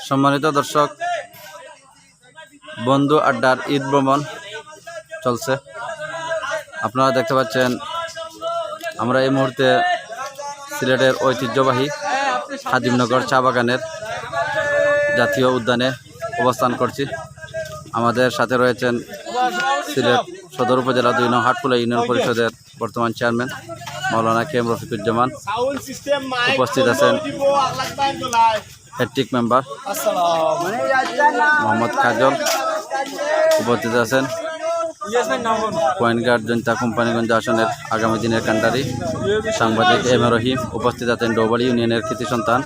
সম্মানিত দর্শক, বন্ধু আড্ডার ঈদ ভ্রমণ চলছে। আপনারা দেখতে পাচ্ছেন আমরা এই মুহূর্তে সিলেটের ঐতিহ্যবাহী খাদিমনগর চা বাগানের জাতীয় উদ্যানে অবস্থান করছি। আমাদের সাথে রয়েছেন সিলেট সদর উপজেলা ২ নং হাটকুলা ইউনিয়ন পরিষদের বর্তমান চেয়ারম্যান মাওলানা কে এম রফিকুজ্জামান। উপস্থিত আছেন হ্যাট্রিক মেম্বার মোহাম্মদ কাজল। উপস্থিত আছেন পয়েন্ট গার্ড জনতা কোম্পানিগঞ্জ আসনের আগামী দিনের কান্ডারি সাংবাদিক এম এ রহিম। উপস্থিত আছেন ডৌবাড়ি ইউনিয়নের কৃতি সন্তান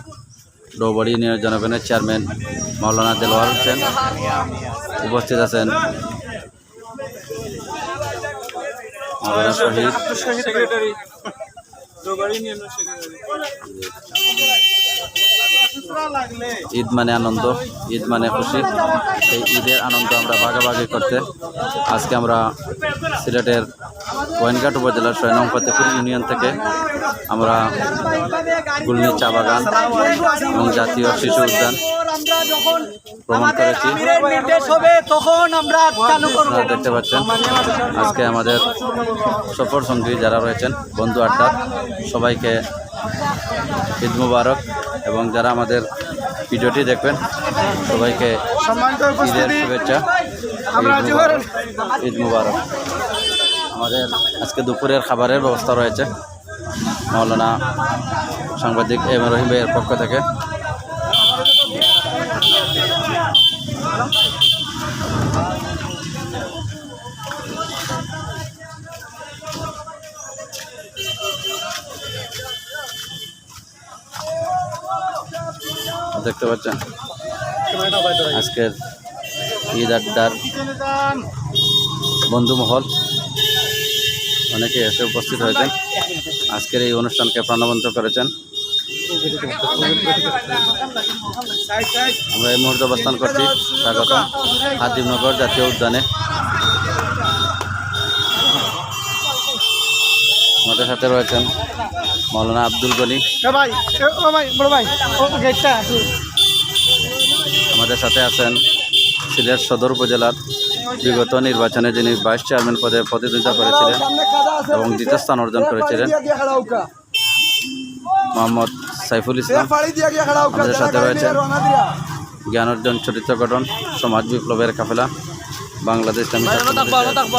ডৌবাড়ি ইউনিয়নের জনগণের চেয়ারম্যান মাওলানা দেলোয়ার হোসেন। উপস্থিত আছেন মাওলানা শহীদ ঈদ মানে আনন্দ, ঈদ মানে খুশি। এই ঈদের আনন্দ আমরা ভাগাভাগি করতে আজকে আমরা সিলেটের গোয়েনঘাট উপজেলার ৬ নং ফতেপুর ইউনিয়ন থেকে আমরা গুলনি চা বাগান এবং জাতীয় শিশু উদ্যান ভ্রমণ করেছি। আপনারা দেখতে পাচ্ছেন আজকে আমাদের সফর সঙ্গী যারা রয়েছেন বন্ধু আড্ডা, সবাইকে ঈদ মুবারক। এবং যারা আমাদের ভিডিওটি দেখবেন সবাইকে ঈদের শুভেচ্ছা, ঈদ মুবারক। আমাদের আজকে দুপুরের খাবারের ব্যবস্থা রয়েছে মাওলানা সাংবাদিক এম এ রহিম ভাইয়ের পক্ষ থেকে। দেখতে পাচ্ছেন আজকের ঈদ আড্ডার বন্ধু মহল অনেকে এসে উপস্থিত হয়েছেন, আজকের এই অনুষ্ঠানকে প্রাণবন্ত করেছেন। আমরা এই মুহূর্তে অবস্থান করছি স্বাগত খাদিমনগর জাতীয় উদ্যানে। আমাদের সাথে রয়েছেন মাওলানা আব্দুল গনি। আমাদের সাথে আছেন সিলেট সদর উপজেলার বিগত নির্বাচনে যিনি ভাইস চেয়ারম্যান পদে প্রতিদ্বন্দ্বিতা করেছিলেন এবং দ্বিতীয় স্থান অর্জন করেছিলেন মোহাম্মদ সাইফুল ইসলাম। আমাদের সাথে রয়েছেন জ্ঞান অর্জন, চরিত্র গঠন, সমাজ বিপ্লবের কাফেলা বাংলাদেশ ইসলামী